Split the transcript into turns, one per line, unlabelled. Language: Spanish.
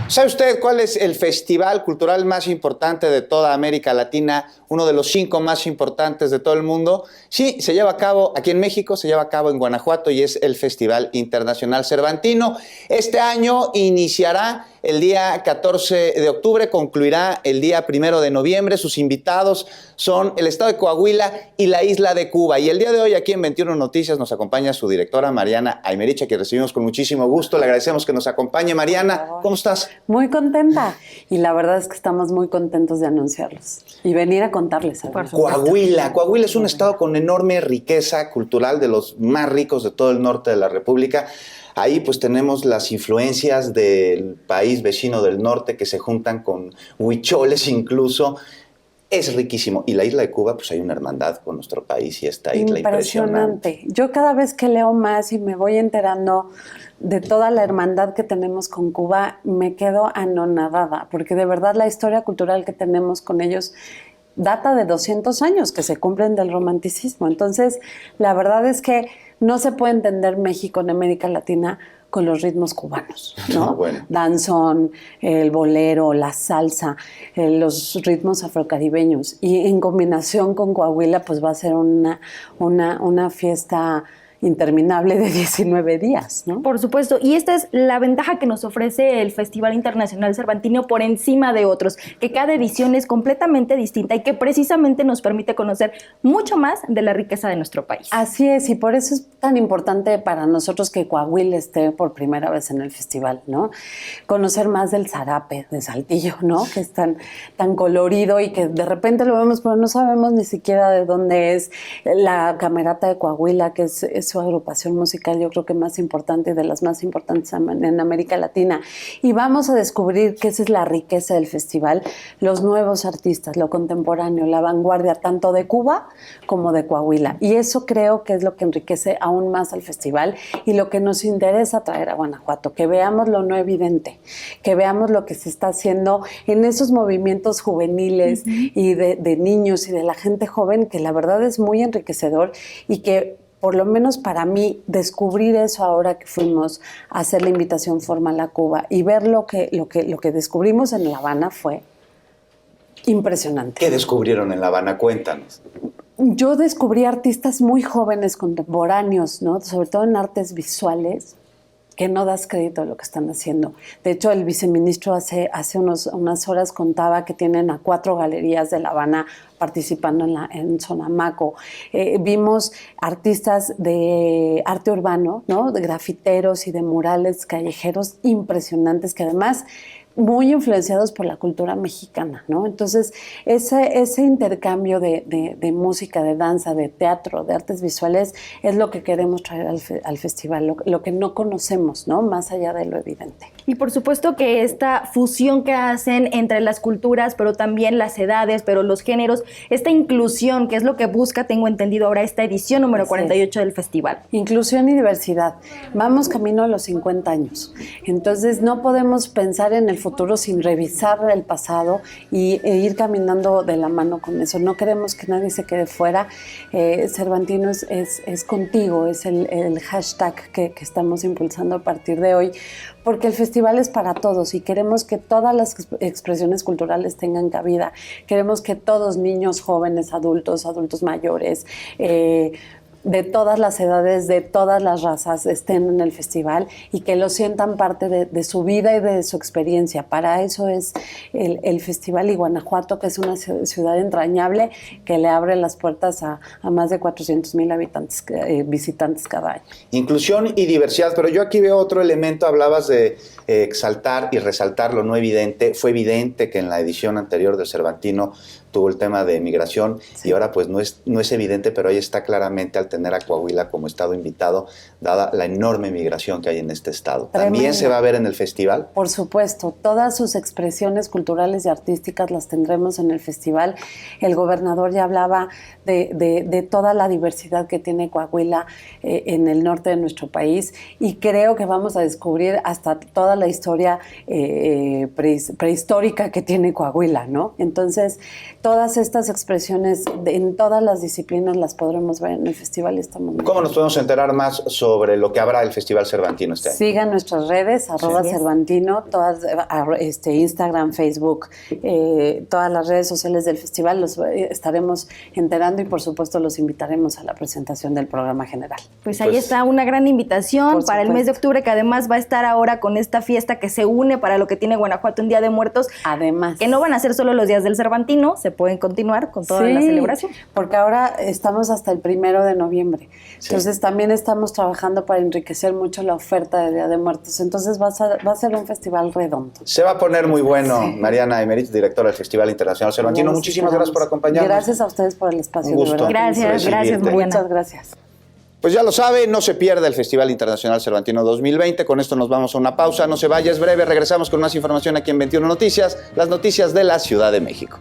¿Sabe usted cuál es el festival cultural más importante de toda América Latina? Uno de los 5 más importantes de todo el mundo. Sí, se lleva a cabo aquí en México, se lleva a cabo en Guanajuato y es el Festival Internacional Cervantino. Este año iniciará el día 14 de octubre, concluirá el día 1 de noviembre. Sus invitados son el estado de Coahuila y la isla de Cuba. Y el día de hoy aquí en 21 Noticias nos acompaña su directora Mariana Aymerich, que recibimos con muchísimo gusto. Le agradecemos que nos acompañe. Mariana, ¿cómo estás?
Muy contenta. Y la verdad es que estamos muy contentos de anunciarlos y venir a contarles algo.
Coahuila es un estado con enorme riqueza cultural, de los más ricos de todo el norte de la República. Ahí pues tenemos las influencias del país vecino del norte que se juntan con huicholes incluso. Es riquísimo. Y la isla de Cuba, pues hay una hermandad con nuestro país y esta isla impresionante.
Yo cada vez que leo más y me voy enterando de toda la hermandad que tenemos con Cuba, me quedo anonadada, porque de verdad la historia cultural que tenemos con ellos data de 200 años que se cumplen del romanticismo. Entonces, la verdad es que no se puede entender México en América Latina con los ritmos cubanos, ¿no?
Bueno.
Danzón, el bolero, la salsa, los ritmos afrocaribeños. Y en combinación con Coahuila, pues va a ser una fiesta interminable de 19 días, ¿no?
Por supuesto, y esta es la ventaja que nos ofrece el Festival Internacional Cervantino por encima de otros, que cada edición es completamente distinta y que precisamente nos permite conocer mucho más de la riqueza de nuestro país.
Así es, y por eso es tan importante para nosotros que Coahuila esté por primera vez en el festival, ¿no? Conocer más del zarape, de Saltillo, ¿no? Que es tan colorido y que de repente lo vemos, pero no sabemos ni siquiera de dónde es. La Camerata de Coahuila, que es su agrupación musical, yo creo que más importante, de las más importantes en América Latina. Y vamos a descubrir que esa es la riqueza del festival, los nuevos artistas, lo contemporáneo, la vanguardia, tanto de Cuba como de Coahuila. Y eso creo que es lo que enriquece aún más al festival y lo que nos interesa traer a Guanajuato, que veamos lo no evidente, que veamos lo que se está haciendo en esos movimientos juveniles y de niños y de la gente joven, que la verdad es muy enriquecedor y que por lo menos para mí, descubrir eso ahora que fuimos a hacer la invitación formal a Cuba y ver lo que descubrimos en La Habana fue impresionante.
¿Qué descubrieron en La Habana? Cuéntanos.
Yo descubrí artistas muy jóvenes, contemporáneos, ¿no? Sobre todo en artes visuales, que no das crédito a lo que están haciendo. De hecho, el viceministro hace unas horas contaba que tienen a 4 galerías de La Habana participando en Sonamaco. Vimos artistas de arte urbano, ¿no? De grafiteros y de murales callejeros impresionantes, que además muy influenciados por la cultura mexicana, ¿no? Entonces, ese intercambio de música, de danza, de teatro, de artes visuales, es lo que queremos traer al festival, lo que no conocemos, ¿no? Más allá de lo evidente.
Y por supuesto que esta fusión que hacen entre las culturas, pero también las edades, pero los géneros, esta inclusión, que es lo que busca, tengo entendido ahora, esta edición número 48 del festival.
Inclusión y diversidad. Vamos camino a los 50 años. Entonces, no podemos pensar en el futuro sin revisar el pasado e ir caminando de la mano con eso. No queremos que nadie se quede fuera. Cervantino es contigo, es el hashtag que estamos impulsando a partir de hoy, porque el festival es para todos y queremos que todas las expresiones culturales tengan cabida. Queremos que todos, niños, jóvenes, adultos mayores, de todas las edades, de todas las razas, estén en el festival y que lo sientan parte de su vida y de su experiencia. Para eso es el festival, y Guanajuato, que es una ciudad entrañable que le abre las puertas a más de 400,000 visitantes cada año.
Inclusión y diversidad, pero yo aquí veo otro elemento. Hablabas de exaltar y resaltar lo no evidente. Fue evidente que en la edición anterior del Cervantino tuvo el tema de migración, sí. Y ahora pues no es evidente, pero ahí está claramente al tener a Coahuila como estado invitado, dada la enorme migración que hay en este estado. Tremendo. ¿También se va a ver en el festival?
Por supuesto, todas sus expresiones culturales y artísticas las tendremos en el festival. El gobernador ya hablaba de toda la diversidad que tiene Coahuila en el norte de nuestro país, y creo que vamos a descubrir hasta toda la historia prehistórica que tiene Coahuila, ¿no? Entonces, todas estas expresiones en todas las disciplinas las podremos ver en el festival y estamos muy
¿Cómo nos podemos enterar más sobre lo que habrá el Festival Cervantino este año?
Sigan nuestras redes, @Cervantino, todas, Instagram, Facebook, todas las redes sociales del festival, los estaremos enterando y por supuesto los invitaremos a la presentación del programa general.
Pues ahí está una gran invitación
Por
para el mes de
supuesto.
octubre, que además va a estar ahora con esta fiesta que se une para lo que tiene Guanajuato en Día de Muertos,
Además.
que no van a ser solo los días del Cervantino, se pueden continuar con toda la
Sí,
celebración.
porque ahora estamos hasta el 1 de noviembre. Entonces también estamos trabajando para enriquecer mucho la oferta de Día de Muertos. Entonces va a ser un festival redondo.
Se va a poner muy bueno. Mariana Emerit, directora del Festival Internacional Cervantino.
Los
Muchísimas gracias por acompañarnos.
Gracias a ustedes por el espacio.
Un gusto.
de verdad.
Gracias,
recibirte.
gracias, Mariana.
Muchas gracias.
Pues ya lo sabe, no se pierda el Festival Internacional Cervantino 2020. Con esto nos vamos a una pausa. No se vaya, es breve. Regresamos con más información aquí en 21 Noticias, las noticias de la Ciudad de México.